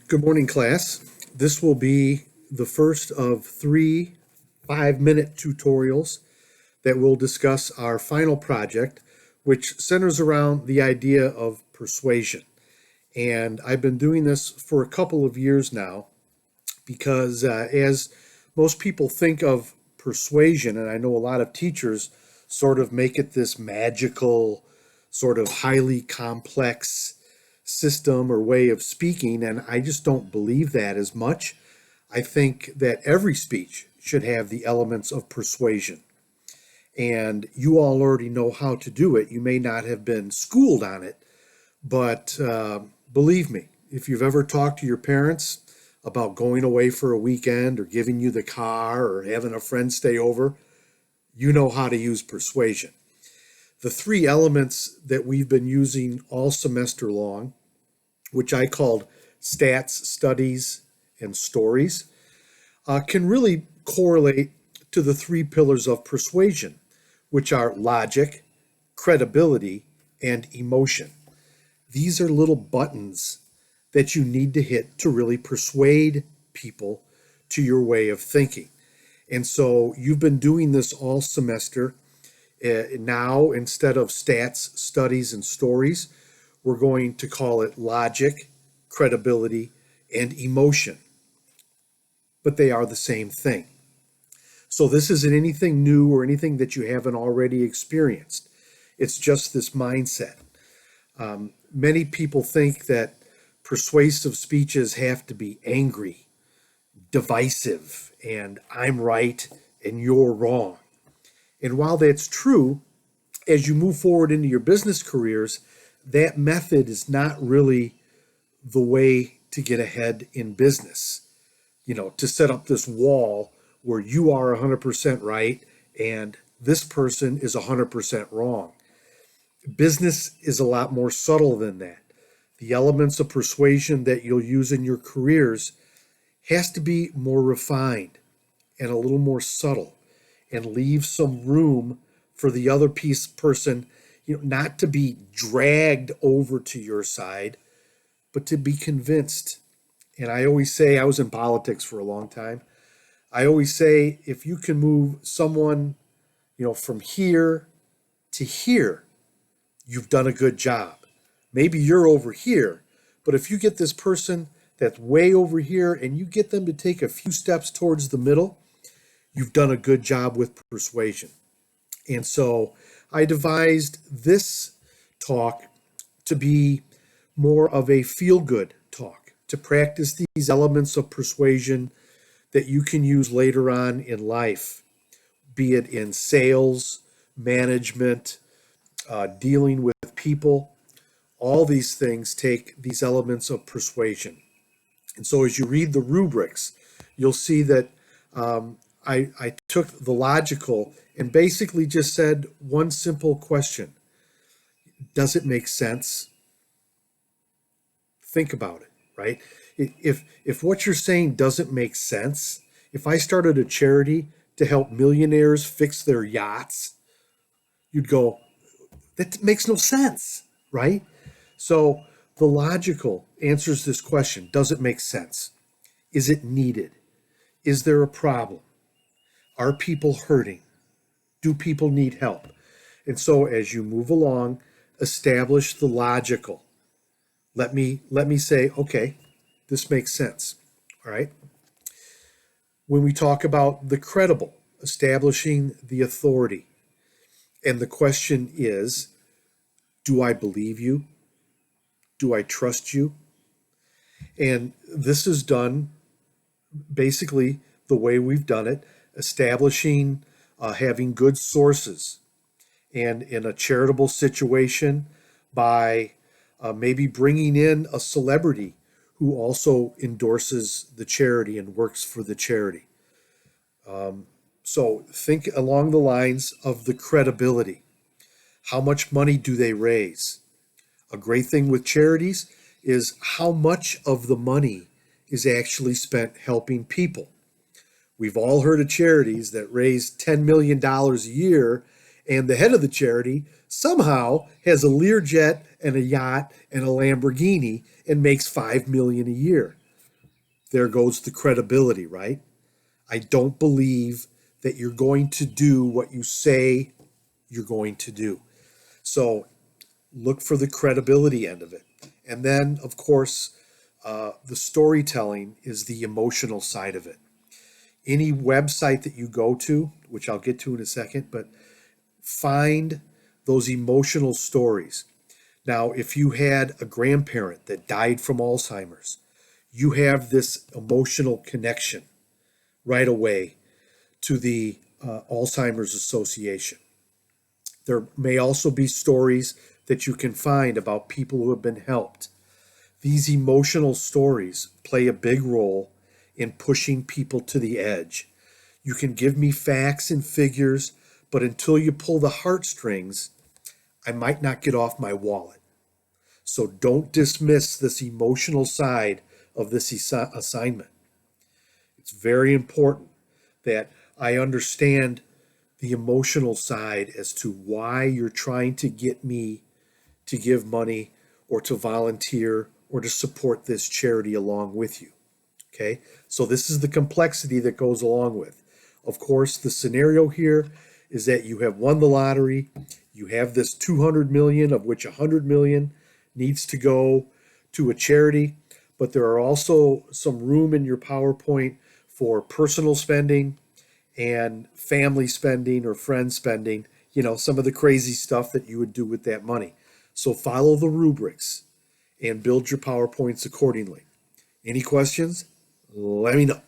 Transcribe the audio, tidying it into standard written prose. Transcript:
Good morning, class. This will be the first of 3 5-minute tutorials that will discuss our final project, which centers around the idea of persuasion. And I've been doing this for a couple of years now because as most people think of persuasion, and I know a lot of teachers sort of make it this magical, sort of highly complex system or way of speaking, and I just don't believe that as much. I think that every speech should have the elements of persuasion. And you all already know how to do it. You may not have been schooled on it, but believe me, if you've ever talked to your parents about going away for a weekend or giving you the car or having a friend stay over, you know how to use persuasion. The 3 elements that we've been using all semester long, which I called stats, studies, and stories, can really correlate to the 3 pillars of persuasion, which are logic, credibility, and emotion. These are little buttons that you need to hit to really persuade people to your way of thinking. And so you've been doing this all semester. Now, instead of stats, studies, and stories, we're going to call it logic, credibility, and emotion. But they are the same thing. So this isn't anything new or anything that you haven't already experienced. It's just this mindset. Many people think that persuasive speeches have to be angry, divisive, and I'm right and you're wrong. And while that's true, as you move forward into your business careers, that method is not really the way to get ahead in business. To set up this wall where you are 100% right and this person is 100% wrong. Business is a lot more subtle than that. The elements of persuasion that you'll use in your careers has to be more refined and a little more subtle, and leave some room for the other person, not to be dragged over to your side, but to be convinced. And I always say, I was in politics for a long time. I always say, if you can move someone, from here to here, you've done a good job. Maybe you're over here, but if you get this person that's way over here and you get them to take a few steps towards the middle, you've done a good job with persuasion. And so I devised this talk to be more of a feel-good talk, to practice these elements of persuasion that you can use later on in life, be it in sales, management, dealing with people. All these things take these elements of persuasion. And so as you read the rubrics, you'll see that I took the logical and basically just said one simple question. Does it make sense? Think about it, right? If what you're saying doesn't make sense, if I started a charity to help millionaires fix their yachts, you'd go, that makes no sense, right? So the logical answers this question. Does it make sense? Is it needed? Is there a problem? Are people hurting? Do people need help? And so as you move along, establish the logical. Let me say, okay, this makes sense. All right. When we talk about the credible, establishing the authority. And the question is, do I believe you? Do I trust you? And this is done basically the way we've done it, establishing, having good sources, and in a charitable situation by maybe bringing in a celebrity who also endorses the charity and works for the charity. So think along the lines of the credibility. How much money do they raise? A great thing with charities is how much of the money is actually spent helping people. We've all heard of charities that raise $10 million a year, and the head of the charity somehow has a Learjet and a yacht and a Lamborghini and makes $5 million a year. There goes the credibility, right? I don't believe that you're going to do what you say you're going to do. So look for the credibility end of it. And then, of course, the storytelling is the emotional side of it. Any website that you go to, which I'll get to in a second, but find those emotional stories. Now, if you had a grandparent that died from Alzheimer's, you have this emotional connection right away to the Alzheimer's Association. There may also be stories that you can find about people who have been helped. These emotional stories play a big role in pushing people to the edge. You can give me facts and figures, but until you pull the heartstrings, I might not get off my wallet. So don't dismiss this emotional side of this assignment. It's very important that I understand the emotional side as to why you're trying to get me to give money or to volunteer or to support this charity along with you. Okay, so this is the complexity that goes along with. Of course, the scenario here is that you have won the lottery, you have this 200 million, of which 100 million needs to go to a charity, but there are also some room in your PowerPoint for personal spending and family spending or friend spending, some of the crazy stuff that you would do with that money. So follow the rubrics and build your PowerPoints accordingly. Any questions? Let me know.